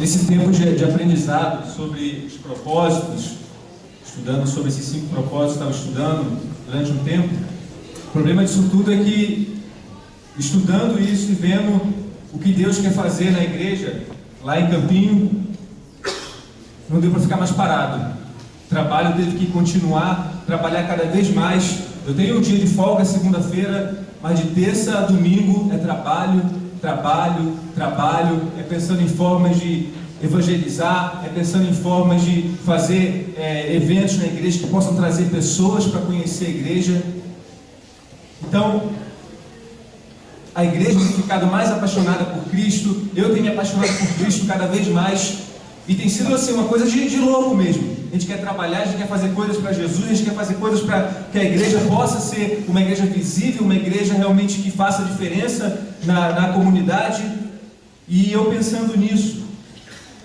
Nesse tempo de aprendizado sobre os propósitos, estudando sobre esses 5 propósitos, estava estudando durante um tempo. O problema disso tudo é que, estudando isso e vendo o que Deus quer fazer na igreja, lá em Campinho, não deu para ficar mais parado. O trabalho teve que continuar, trabalhar cada vez mais. Eu tenho um dia de folga segunda-feira, mas de terça a domingo é trabalho, trabalho, trabalho. É pensando em formas de evangelizar, é pensando em formas de fazer eventos na igreja que possam trazer pessoas para conhecer a igreja. Então, a igreja tem ficado mais apaixonada por Cristo, eu tenho me apaixonado por Cristo cada vez mais, e tem sido assim uma coisa de louco mesmo. A gente quer trabalhar, a gente quer fazer coisas para Jesus, a gente quer fazer coisas para que a igreja possa ser uma igreja visível, uma igreja realmente que faça diferença na comunidade. E eu pensando nisso,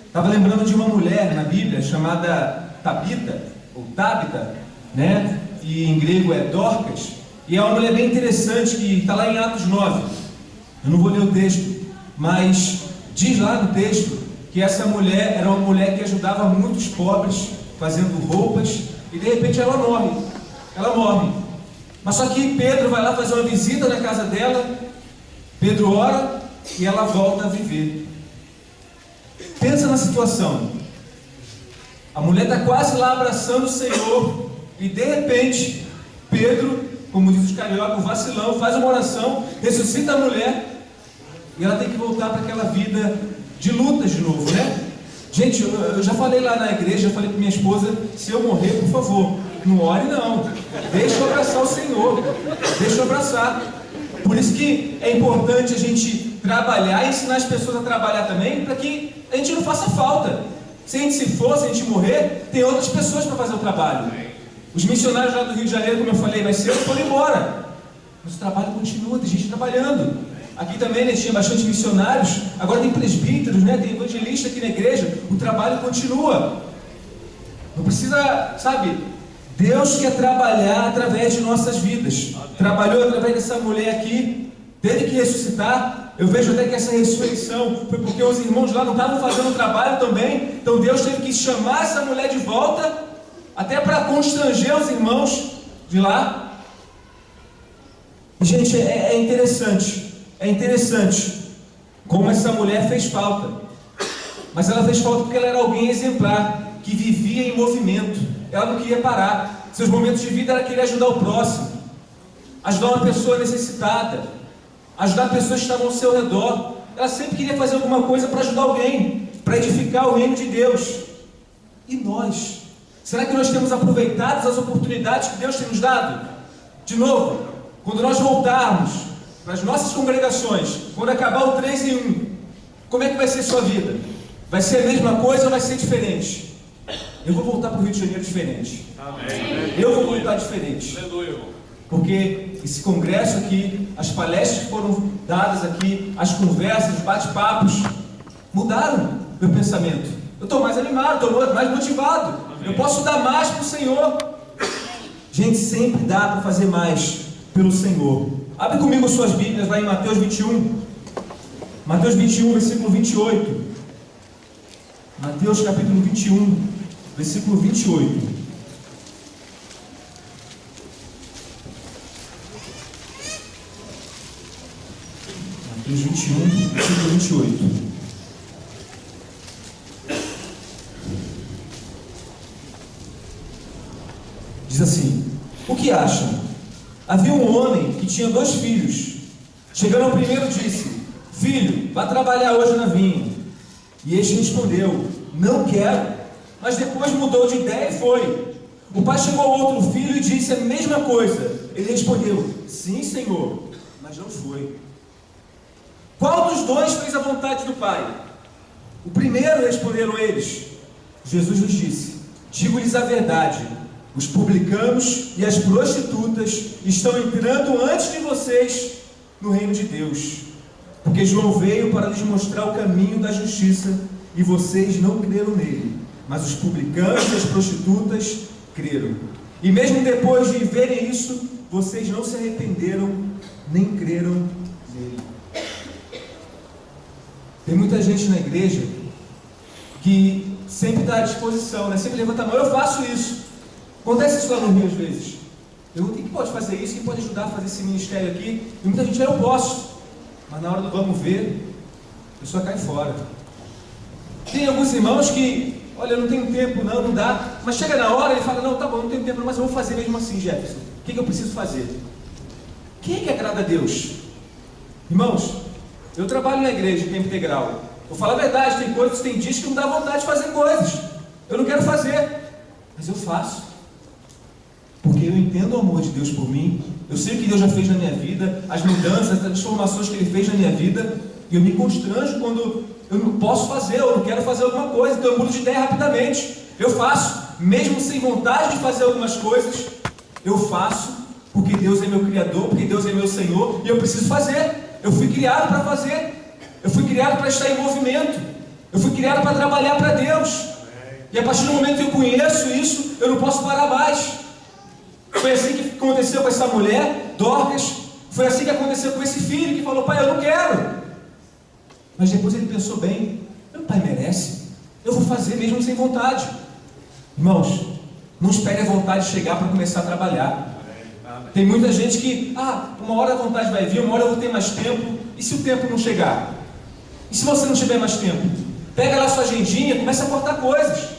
estava lembrando de uma mulher na Bíblia chamada Tabita, ou Tabita, né? E em grego é Dorcas, e é uma mulher bem interessante que está lá em Atos 9. Eu não vou ler o texto, mas diz lá no texto que essa mulher era uma mulher que ajudava muitos pobres, fazendo roupas, e de repente ela morre. Mas só que Pedro vai lá fazer uma visita na casa dela, Pedro ora e ela volta a viver. Pensa na situação, a mulher está quase lá abraçando o Senhor, e de repente Pedro, como diz os cariocas, o vacilão, faz uma oração, ressuscita a mulher, e ela tem que voltar para aquela vida de lutas de novo, né? Gente, eu já falei lá na igreja, eu falei para minha esposa, se eu morrer, por favor, não ore não, deixa eu abraçar o Senhor, deixa eu abraçar. Por isso que é importante a gente trabalhar e ensinar as pessoas a trabalhar também, para que a gente não faça falta. Se a gente se for, se a gente morrer, tem outras pessoas para fazer o trabalho. Os missionários lá do Rio de Janeiro, como eu falei mais cedo, foram embora, mas o trabalho continua, tem gente trabalhando. Aqui também, né, tinha bastante missionários, agora tem presbíteros, né, tem evangelista aqui na igreja, o trabalho continua. Não precisa, sabe, Deus quer trabalhar através de nossas vidas. Trabalhou através dessa mulher aqui, teve que ressuscitar. Eu vejo até que essa ressurreição foi porque os irmãos lá não estavam fazendo o trabalho também, então Deus teve que chamar essa mulher de volta, até para constranger os irmãos de lá. E, gente, é interessante como essa mulher fez falta. Mas ela fez falta porque ela era alguém exemplar, que vivia em movimento. Ela não queria parar. Seus momentos de vida era querer ajudar o próximo, ajudar uma pessoa necessitada, ajudar pessoas que estavam ao seu redor. Ela sempre queria fazer alguma coisa para ajudar alguém, para edificar o reino de Deus. E nós? Será que nós temos aproveitado as oportunidades que Deus tem nos dado? De novo, quando nós voltarmos para as nossas congregações, quando acabar o 3 em 1, como é que vai ser a sua vida? Vai ser a mesma coisa ou vai ser diferente? Eu vou voltar para o Rio de Janeiro diferente. Amém. Eu vou voltar diferente. Porque esse congresso aqui, as palestras que foram dadas aqui, as conversas, os bate-papos, mudaram meu pensamento. Eu estou mais animado, estou mais motivado. Eu posso dar mais para o Senhor. Gente, sempre dá para fazer mais pelo Senhor. Abre comigo suas Bíblias lá em Mateus 21. Mateus 21, versículo 28. Mateus capítulo 21, versículo 28. Mateus 21, versículo 28. Diz assim: o que acham? Havia um homem que tinha 2 filhos. Chegando ao primeiro, disse: filho, vá trabalhar hoje na vinha. E este respondeu: não quero. Mas depois mudou de ideia e foi. O pai chegou ao outro filho e disse a mesma coisa. Ele respondeu: sim, Senhor, mas não foi. Qual dos 2 fez a vontade do pai? O primeiro, responderam eles. Jesus lhes disse: digo-lhes a verdade, os publicanos e as prostitutas estão entrando antes de vocês no reino de Deus. Porque João veio para lhes mostrar o caminho da justiça, e vocês não creram nele, mas os publicanos e as prostitutas creram. E mesmo depois de verem isso, vocês não se arrependeram, nem creram nele. Tem muita gente na igreja que sempre está à disposição, né? Sempre levanta a mão. Eu faço isso. Acontece isso lá no Rio às vezes. Eu, quem pode fazer isso? Quem pode ajudar a fazer esse ministério aqui? E muita gente, eu posso. Mas na hora do vamos ver, a pessoa cai fora. Tem alguns irmãos que, olha, eu não tenho tempo, não dá. Mas chega na hora e ele fala, não, tá bom, não tenho tempo, mas eu vou fazer mesmo assim, Jefferson. O que eu preciso fazer? Quem é que agrada a Deus? Irmãos, eu trabalho na igreja, em tempo integral. Vou falar a verdade, tem dias que não dá vontade de fazer coisas. Eu não quero fazer, mas eu faço. Porque eu entendo o amor de Deus por mim. Eu sei o que Deus já fez na minha vida, as mudanças, as transformações que Ele fez na minha vida. E eu me constranjo quando eu não posso fazer, ou não quero fazer alguma coisa. Então eu mudo de ideia rapidamente. Eu faço, mesmo sem vontade de fazer algumas coisas. Eu faço, porque Deus é meu Criador, porque Deus é meu Senhor. E eu preciso fazer. Eu fui criado para fazer. Eu fui criado para estar em movimento. Eu fui criado para trabalhar para Deus. E a partir do momento que eu conheço isso, eu não posso parar mais. Foi assim que aconteceu com essa mulher, Dorcas. Foi assim que aconteceu com esse filho que falou, pai, eu não quero. Mas depois ele pensou bem, meu pai merece. Eu vou fazer mesmo sem vontade. Irmãos, não espere a vontade chegar para começar a trabalhar. Tem muita gente que, uma hora a vontade vai vir, uma hora eu vou ter mais tempo. E se o tempo não chegar? E se você não tiver mais tempo? Pega lá sua agendinha, começa a cortar coisas.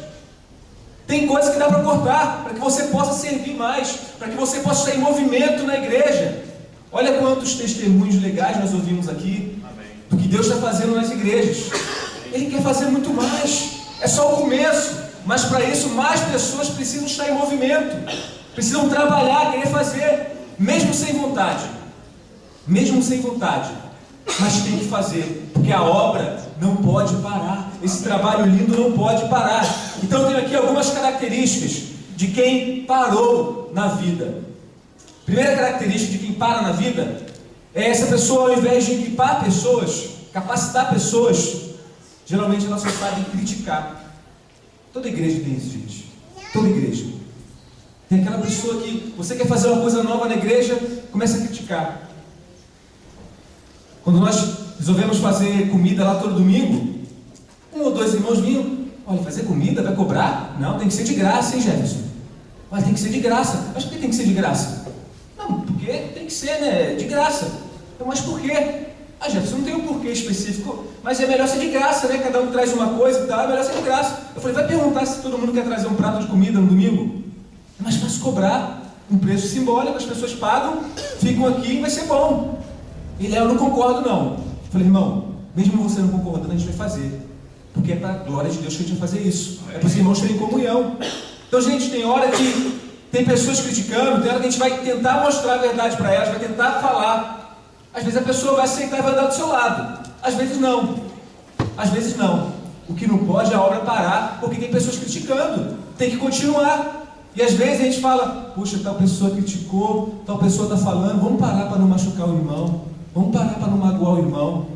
Tem coisas que dá para cortar, para que você possa servir mais, para que você possa estar em movimento na igreja. Olha quantos testemunhos legais nós ouvimos aqui, do que Deus está fazendo nas igrejas. Ele quer fazer muito mais, é só o começo, mas para isso mais pessoas precisam estar em movimento, precisam trabalhar, querer fazer, mesmo sem vontade, mas tem que fazer, porque a obra não pode parar, esse trabalho lindo não pode parar. Então eu tenho aqui algumas características de quem parou na vida. Primeira característica de quem para na vida é essa pessoa, ao invés de equipar pessoas, capacitar pessoas, geralmente ela só sabe criticar. Toda igreja tem isso, gente. Toda igreja. Tem aquela pessoa que você quer fazer uma coisa nova na igreja, começa a criticar. Quando nós resolvemos fazer comida lá todo domingo, um ou dois irmãos vinham, olha, fazer comida vai cobrar? Não, tem que ser de graça, hein, Jefferson? Mas tem que ser de graça. Mas por que tem que ser de graça? Não, porque tem que ser, né, de graça. Então, mas por quê? Jefferson, não tem um porquê específico, mas é melhor ser de graça, né? Cada um traz uma coisa e tal, é melhor ser de graça. Eu falei, vai perguntar se todo mundo quer trazer um prato de comida no domingo? É mais fácil cobrar um preço simbólico, as pessoas pagam, ficam aqui e vai ser bom. Ele, eu não concordo não. Eu falei, irmão, mesmo você não concordando, a gente vai fazer. Porque é para a glória de Deus que a gente vai fazer isso. É para os irmãos terem comunhão. Então, gente, tem hora que tem pessoas criticando, tem hora que a gente vai tentar mostrar a verdade para elas, vai tentar falar. Às vezes a pessoa vai aceitar e vai andar do seu lado. Às vezes não. Às vezes não. O que não pode é a obra parar, porque tem pessoas criticando. Tem que continuar. E às vezes a gente fala, puxa, tal pessoa criticou, tal pessoa está falando, vamos parar para não machucar o irmão. Vamos parar para não magoar o irmão.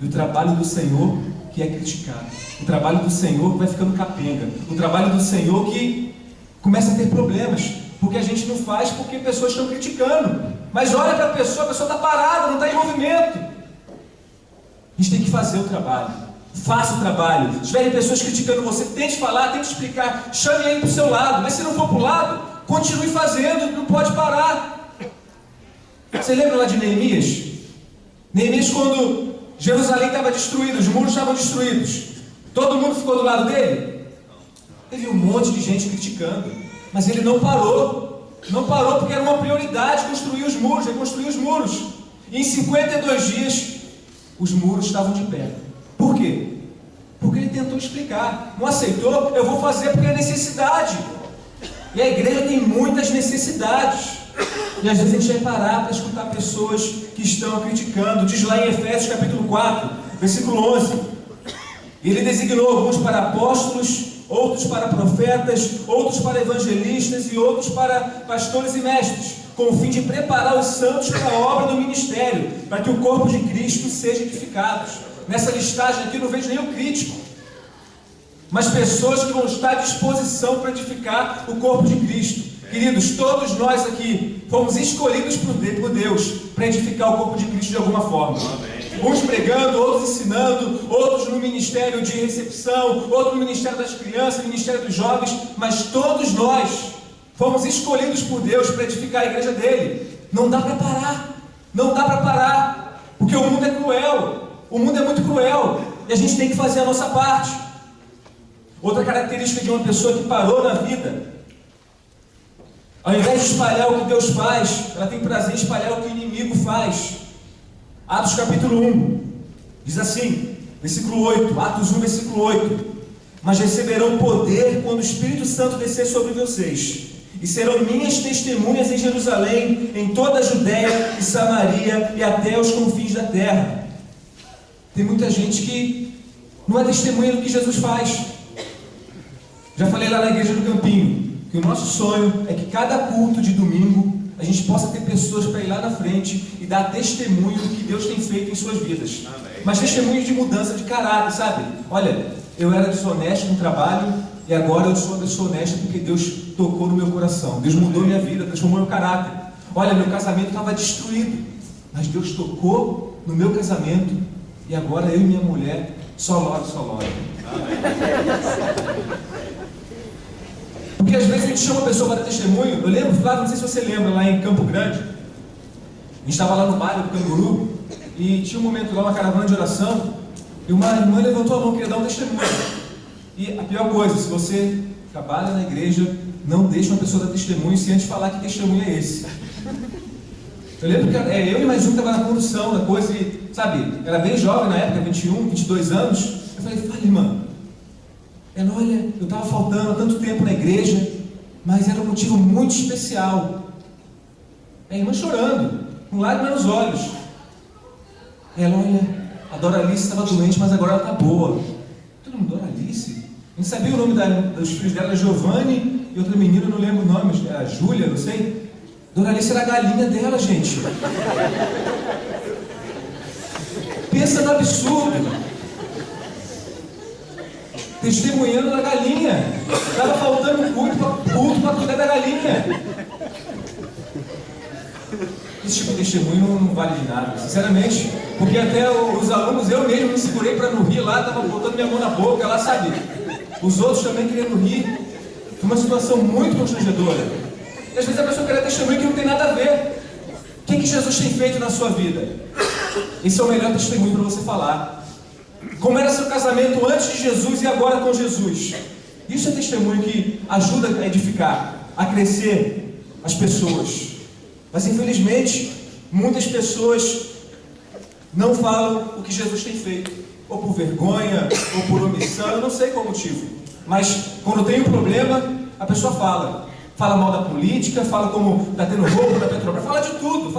E o trabalho do Senhor que é criticar. O trabalho do Senhor que vai ficando capenga. O trabalho do Senhor que começa a ter problemas. Porque a gente não faz porque pessoas estão criticando. Mas olha para a pessoa está parada, não está em movimento. A gente tem que fazer o trabalho. Faça o trabalho. Se tiverem pessoas criticando você, tente falar, tente explicar. Chame ele para o seu lado. Mas se não for para o lado, continue fazendo. Não pode parar. Você lembra lá de Neemias? Neemias, quando Jerusalém estava destruída, os muros estavam destruídos, todo mundo ficou do lado dele? Teve um monte de gente criticando, mas ele não parou. Não parou porque era uma prioridade construir os muros, reconstruir os muros. E em 52 dias, os muros estavam de pé. Por quê? Porque ele tentou explicar. Não aceitou? Eu vou fazer porque é necessidade. E a igreja tem muitas necessidades. E às vezes a gente vai parar para escutar pessoas que estão criticando. Diz lá em Efésios capítulo 4, versículo 11. Ele designou alguns para apóstolos, outros para profetas, outros para evangelistas e outros para pastores e mestres, com o fim de preparar os santos para a obra do ministério, para que o corpo de Cristo seja edificado. Nessa listagem aqui não vejo nenhum crítico, mas pessoas que vão estar à disposição para edificar o corpo de Cristo. Queridos, todos nós aqui fomos escolhidos por Deus para edificar o corpo de Cristo de alguma forma. Amém. uns pregando, outros ensinando, outros no ministério de recepção, outros no ministério das crianças, no ministério dos jovens, mas todos nós fomos escolhidos por Deus para edificar a igreja dele. Não dá para parar, não dá para parar, porque o mundo é cruel, o mundo é muito cruel, e a gente tem que fazer a nossa parte. Outra característica de uma pessoa que parou na vida, ao invés de espalhar o que Deus faz, ela tem prazer em espalhar o que o inimigo faz. Atos capítulo 1, diz assim, versículo 8, Atos 1, versículo 8: mas receberão poder quando o Espírito Santo descer sobre vocês, e serão minhas testemunhas em Jerusalém, em toda a Judéia e Samaria e até os confins da terra. Tem muita gente que não é testemunha do que Jesus faz. Já falei lá na igreja do Campinho que o nosso sonho é que cada culto de domingo a gente possa ter pessoas para ir lá na frente e dar testemunho do que Deus tem feito em suas vidas. Amém. Mas testemunho de mudança de caráter, sabe? Olha, eu era desonesto no trabalho e agora eu sou uma pessoa honesta porque Deus tocou no meu coração. Deus mudou minha vida, transformou meu caráter. Olha, meu casamento estava destruído, mas Deus tocou no meu casamento e agora eu e minha mulher só lore. Porque às vezes a gente chama a pessoa para testemunho. Eu lembro, Flávio, não sei se você lembra, lá em Campo Grande, a gente estava lá no bairro do Canguru e tinha um momento lá, uma caravana de oração, e uma irmã levantou a mão, queria dar um testemunho. E a pior coisa, se você trabalha na igreja, não deixa uma pessoa dar testemunho sem antes falar que testemunho é esse. Eu lembro que eu e mais um que estava na condução da coisa, e, sabe, era bem jovem na época, 21, 22 anos. Eu falei, fala, irmã. Ela, olha, eu estava faltando há tanto tempo na igreja, mas era um motivo muito especial. A irmã chorando, com lágrimas nos olhos. Ela, olha, a Doralice estava doente, mas agora ela está boa. Todo mundo, Doralice? A gente sabia o nome dos filhos dela, Giovanni e outra menina, eu não lembro o nome, era Júlia, não sei. Doralice era a galinha dela, gente. Pensa no absurdo. Testemunhando da galinha. Estava faltando um culto para cuidar da galinha. Esse tipo de testemunho não vale de nada, sinceramente. Porque até os alunos, eu mesmo me segurei para não rir lá, estava botando minha mão na boca, lá, sabe? Os outros também querendo rir. Foi uma situação muito constrangedora. E às vezes a pessoa quer testemunho que não tem nada a ver. O que Jesus tem feito na sua vida? Esse é o melhor testemunho para você falar. Como era seu casamento antes de Jesus e agora com Jesus. Isso é testemunho que ajuda a edificar, a crescer as pessoas. Mas infelizmente, muitas pessoas não falam o que Jesus tem feito. Ou por vergonha, ou por omissão, eu não sei qual o motivo. Mas quando tem um problema, a pessoa fala. Fala mal da política, fala como está tendo roubo da Petrobras, fala de tudo.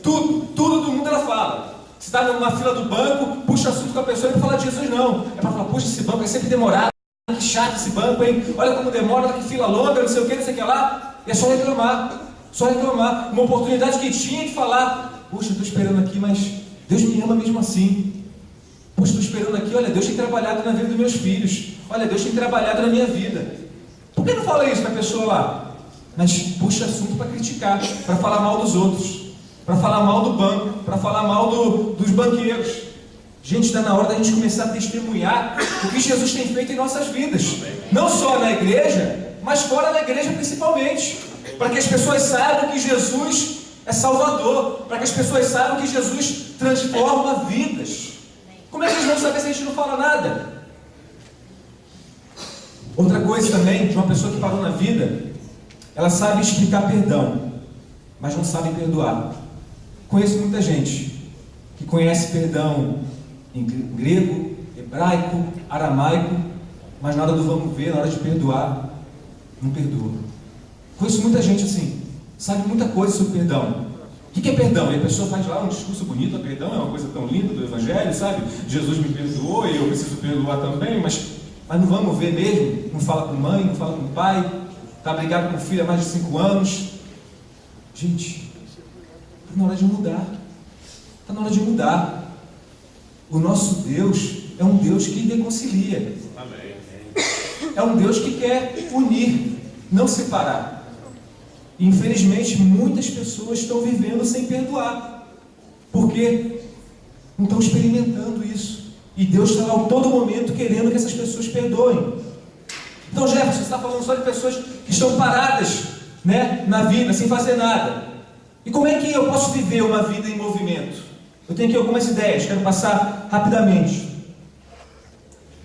Tudo do mundo ela fala. Se está numa fila do banco, puxa assunto com a pessoa, não é para falar de Jesus não. É para falar, puxa, esse banco é sempre demorado, que chato esse banco, hein? Olha como demora, olha que fila longa, não sei o que lá. E é só reclamar. Uma oportunidade que tinha de falar, puxa, estou esperando aqui, mas Deus me ama mesmo assim. Puxa, estou esperando aqui, olha, Deus tem trabalhado na vida dos meus filhos. Olha, Deus tem trabalhado na minha vida. Por que não fala isso para a pessoa lá? Mas puxa assunto para criticar, para falar mal dos outros. Para falar mal do banco, para falar mal dos banqueiros. Gente, está na hora da gente começar a testemunhar o que Jesus tem feito em nossas vidas. Não só na igreja, mas fora da igreja principalmente. Para que as pessoas saibam que Jesus é Salvador. Para que as pessoas saibam que Jesus transforma vidas. Como é que eles vão saber se a gente não fala nada? Outra coisa também, de uma pessoa que parou na vida, ela sabe explicar perdão, mas não sabe perdoar. Conheço muita gente que conhece perdão em grego, hebraico, aramaico, mas na hora do vamos ver, na hora de perdoar, não perdoa. Conheço muita gente assim, sabe muita coisa sobre perdão. O que é perdão? E a pessoa faz lá um discurso bonito, perdão é uma coisa tão linda do Evangelho, sabe? Jesus me perdoou e eu preciso perdoar também, mas não vamos ver mesmo, não fala com mãe, não fala com pai, está brigado com o filho há mais de 5 anos. Gente, está na hora de mudar. Está na hora de mudar. O nosso Deus é um Deus que reconcilia. Amém. É um Deus que quer unir, não separar. E, infelizmente, muitas pessoas estão vivendo sem perdoar. Porque não estão experimentando isso. E Deus está lá a todo momento querendo que essas pessoas perdoem. Então, Jefferson, você está falando só de pessoas que estão paradas, né, na vida, sem fazer nada. E como é que eu posso viver uma vida em movimento? Eu tenho aqui algumas ideias, quero passar rapidamente.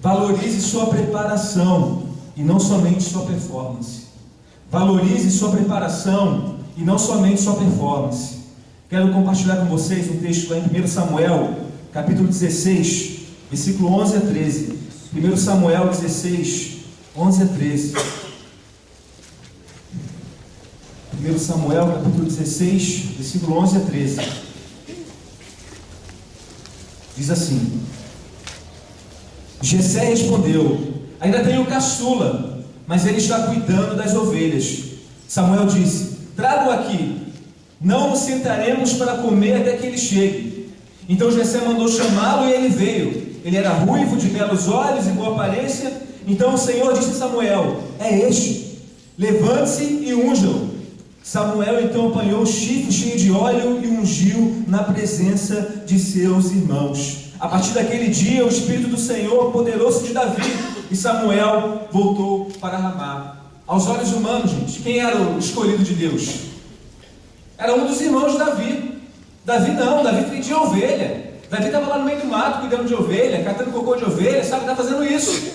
Valorize sua preparação e não somente sua performance. Valorize sua preparação e não somente sua performance. Quero compartilhar com vocês um texto lá em 1 Samuel, capítulo 16, versículo 11 a 13. 1 Samuel 16, 11 a 13. 1 Samuel, capítulo 16, versículo 11 a 13. Diz assim: Jessé respondeu: ainda tenho caçula, mas ele está cuidando das ovelhas. Samuel disse: traga-o aqui, não nos sentaremos para comer até que ele chegue. Então Jessé mandou chamá-lo e ele veio. Ele era ruivo, de belos olhos e boa aparência. Então o Senhor disse a Samuel: é este, levante-se e unja-o. Samuel então apanhou o chifre cheio de óleo e ungiu na presença de seus irmãos. A partir daquele dia o Espírito do Senhor apoderou-se de Davi e Samuel voltou para Ramá. Aos olhos humanos, gente, quem era o escolhido de Deus? Era um dos irmãos de Davi. Davi vendia ovelha. Davi estava lá no meio do mato cuidando de ovelha, catando cocô de ovelha, sabe, está fazendo isso.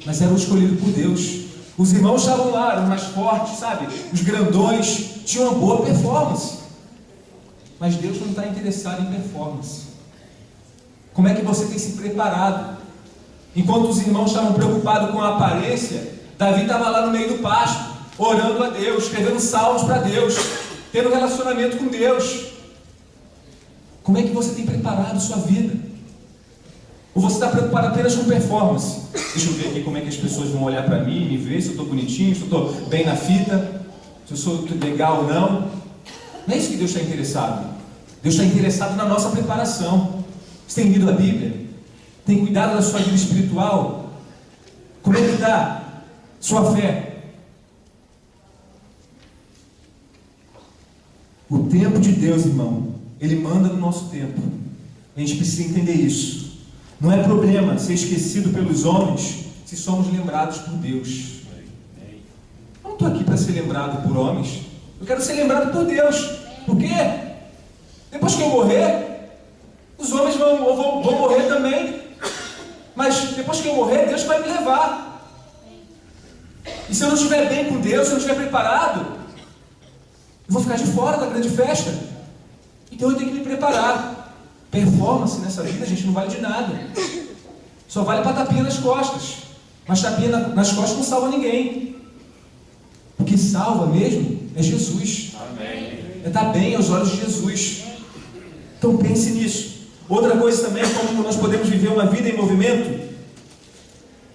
Mas era o escolhido por Deus. Os irmãos estavam lá, eram mais fortes, sabe? Os grandões tinham uma boa performance. Mas Deus não está interessado em performance. Como é que você tem se preparado? Enquanto os irmãos estavam preocupados com a aparência, Davi estava lá no meio do pasto, orando a Deus, escrevendo salmos para Deus, tendo um relacionamento com Deus. Como é que você tem preparado sua vida? Ou você está preocupado apenas com performance? Deixa eu ver aqui como é que as pessoas vão olhar para mim, me ver se eu estou bonitinho, se eu estou bem na fita, se eu sou legal ou não. Não é isso que Deus está interessado. Deus está interessado na nossa preparação. Você tem lido a Bíblia? Tem cuidado da sua vida espiritual? Como é que está sua fé? O tempo de Deus, irmão, Ele manda no nosso tempo. A gente precisa entender isso. Não é problema ser esquecido pelos homens se somos lembrados por Deus. Eu não estou aqui para ser lembrado por homens. Eu quero ser lembrado por Deus. Por quê? Depois que eu morrer, os homens vão morrer também. Mas depois que eu morrer, Deus vai me levar. E se eu não estiver bem com Deus, se eu não estiver preparado, eu vou ficar de fora da grande festa. Então eu tenho que me preparar. Performance nessa vida, gente, não vale de nada. Só vale para tapinha nas costas. Mas tapinha nas costas não salva ninguém. O que salva mesmo é Jesus. Amém. É estar bem aos olhos de Jesus. Então pense nisso. Outra coisa também é como nós podemos viver uma vida em movimento.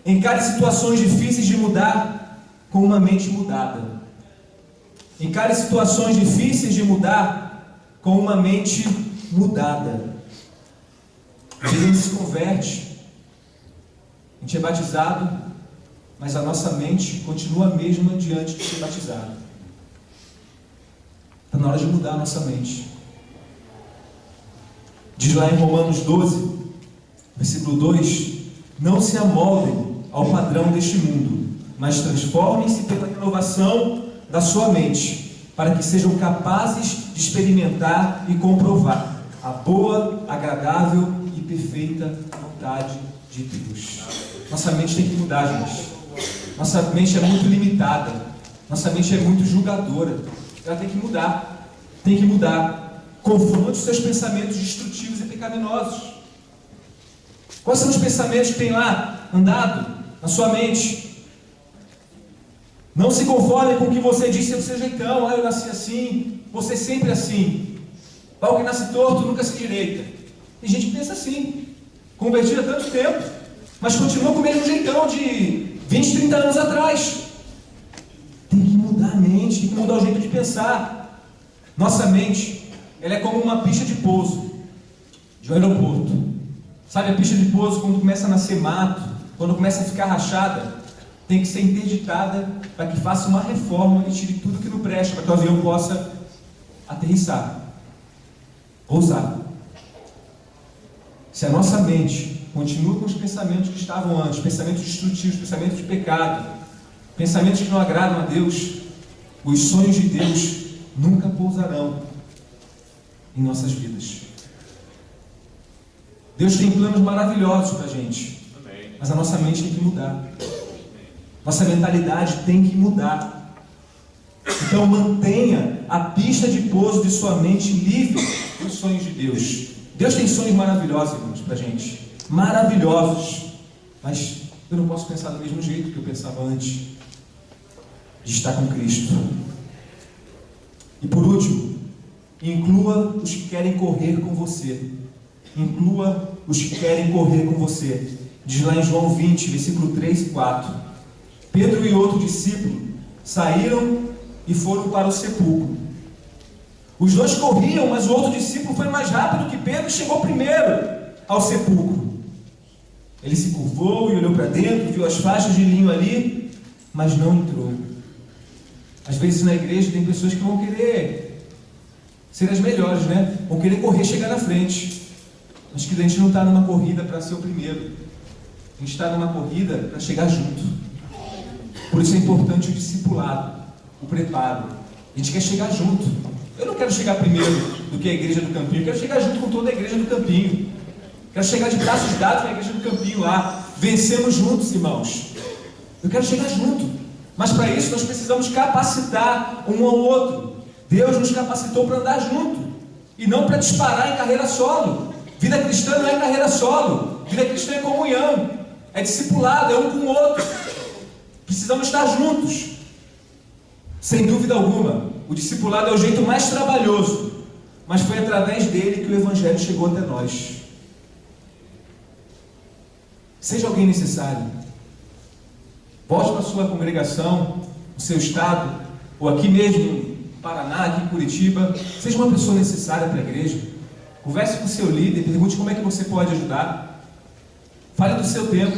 Encare situações difíceis de mudar com uma mente mudada. Encare situações difíceis de mudar com uma mente mudada. A gente se converte, a gente é batizado, mas a nossa mente continua a mesma diante de ser batizado. Está na hora de mudar a nossa mente. Diz lá em Romanos 12, versículo 2: não se amoldem ao padrão deste mundo, mas transformem-se pela renovação da sua mente, para que sejam capazes de experimentar e comprovar a boa, agradável e perfeita vontade de Deus. Nossa mente tem que mudar, gente. Nossa mente é muito limitada. Nossa mente é muito julgadora. Ela tem que mudar. Tem que mudar. Confronte os seus pensamentos destrutivos e pecaminosos. Quais são os pensamentos que tem lá andado na sua mente? Não se conforme com o que você disse do seu jeitão. Eu nasci assim, você sempre assim. Pau que nasce torto nunca se direita. Tem gente que pensa assim, convertido há tanto tempo, mas continua com o mesmo jeitão de 20, 30 anos atrás. Tem que mudar a mente, tem que mudar o jeito de pensar. Nossa mente, ela é como uma pista de pouso de um aeroporto. Sabe a pista de pouso quando começa a nascer mato, quando começa a ficar rachada? Tem que ser interditada para que faça uma reforma e tire tudo que não presta, para que o avião possa aterrissar, pousar. Se a nossa mente continua com os pensamentos que estavam antes, pensamentos destrutivos, pensamentos de pecado, pensamentos que não agradam a Deus, os sonhos de Deus nunca pousarão em nossas vidas. Deus tem planos maravilhosos para a gente, mas a nossa mente tem que mudar. Nossa mentalidade tem que mudar. Então mantenha a pista de pouso de sua mente livre dos sonhos de Deus. Deus tem sonhos maravilhosos, irmãos, para a gente. Maravilhosos. Mas eu não posso pensar do mesmo jeito que eu pensava antes de estar com Cristo. E por último, inclua os que querem correr com você. Inclua os que querem correr com você. Diz lá em João 20, versículo 3 e 4. Pedro e outro discípulo saíram e foram para o sepulcro. Os dois corriam, mas o outro discípulo foi mais rápido que Pedro e chegou primeiro ao sepulcro. Ele se curvou e olhou para dentro, viu as faixas de linho ali, mas não entrou. Às vezes na igreja tem pessoas que vão querer ser as melhores, né? Vão querer correr, chegar na frente. Mas que a gente não está numa corrida para ser o primeiro. A gente está numa corrida para chegar junto. Por isso é importante o discipulado, o preparo. A gente quer chegar junto. Eu não quero chegar primeiro do que a igreja do Campinho. Eu quero chegar junto com toda a igreja do Campinho. Quero chegar de braços dados na igreja do Campinho lá. Vencemos juntos, irmãos. Eu quero chegar junto. Mas para isso nós precisamos capacitar um ao outro. Deus nos capacitou para andar junto. E não para disparar em carreira solo. Vida cristã não é carreira solo. Vida cristã é comunhão. É discipulado, é um com o outro. Precisamos estar juntos. Sem dúvida alguma. O discipulado é o jeito mais trabalhoso. Mas foi através dele que o Evangelho chegou até nós. Seja alguém necessário. Volte para a sua congregação, no seu estado, ou aqui mesmo no Paraná, aqui em Curitiba. Seja uma pessoa necessária para a igreja. Converse com o seu líder, pergunte como é que você pode ajudar. Fale do seu tempo.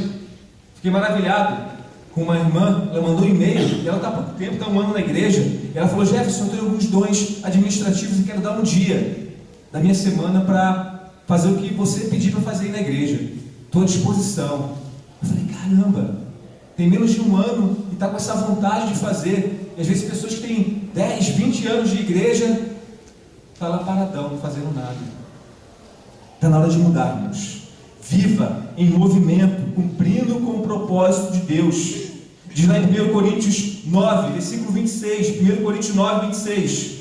Fiquei maravilhado com uma irmã, ela mandou um e-mail, e ela está há pouco tempo, está um ano na igreja. E ela falou: Jefferson, eu tenho alguns dons administrativos e quero dar um dia da minha semana para fazer o que você pedir para fazer aí na igreja. Estou à disposição. Eu falei: caramba, tem menos de um ano e está com essa vontade de fazer. E às vezes pessoas que têm 10, 20 anos de igreja estão lá paradão, não fazendo nada. Está na hora de mudarmos. Viva em movimento, cumprindo com o propósito de Deus. Diz lá em 1 Coríntios 9, versículo 26, 1 Coríntios 9, 26.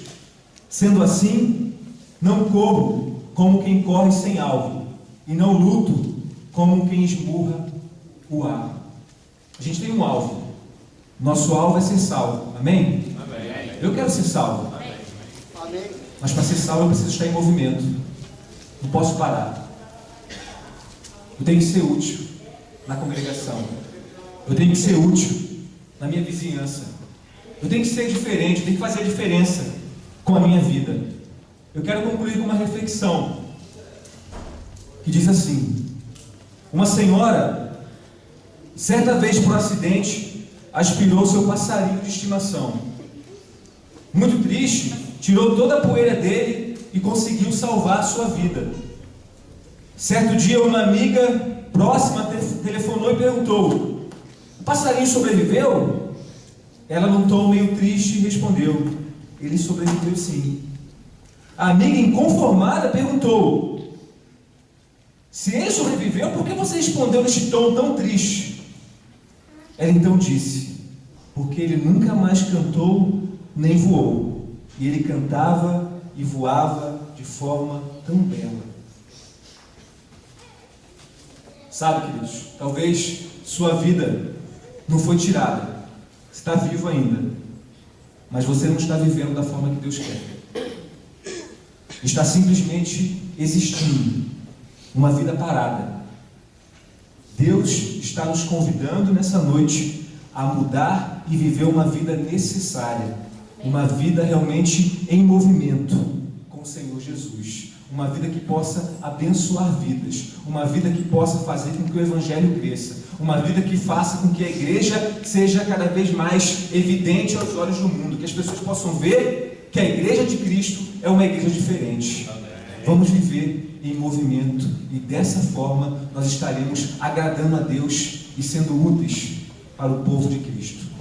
Sendo assim, não corro como quem corre sem alvo, e não luto como quem esmurra o ar. A gente tem um alvo. Nosso alvo é ser salvo. Amém? Amém. Eu quero ser salvo. Amém. Mas para ser salvo eu preciso estar em movimento. Não posso parar. Eu tenho que ser útil na congregação. Eu tenho que ser útil na minha vizinhança. Eu tenho que ser diferente, eu tenho que fazer a diferença com a minha vida. Eu quero concluir com uma reflexão que diz assim: uma senhora, certa vez por acidente, aspirou seu passarinho de estimação. Muito triste, tirou toda a poeira dele e conseguiu salvar a sua vida. Certo dia, uma amiga próxima telefonou e perguntou: o passarinho sobreviveu? Ela, num tom meio triste, respondeu: ele sobreviveu sim. A amiga, inconformada, perguntou: se ele sobreviveu, por que você respondeu neste tom tão triste? Ela então disse: porque ele nunca mais cantou nem voou, e ele cantava e voava de forma tão bela. Sabe, queridos, talvez sua vida não foi tirada, você está vivo ainda, mas você não está vivendo da forma que Deus quer. Está simplesmente existindo uma vida parada. Deus está nos convidando nessa noite a mudar e viver uma vida necessária, uma vida realmente em movimento com o Senhor Jesus. Uma vida que possa abençoar vidas, uma vida que possa fazer com que o Evangelho cresça, uma vida que faça com que a igreja seja cada vez mais evidente aos olhos do mundo, que as pessoas possam ver que a igreja de Cristo é uma igreja diferente. Vamos viver em movimento e dessa forma nós estaremos agradando a Deus e sendo úteis para o povo de Cristo.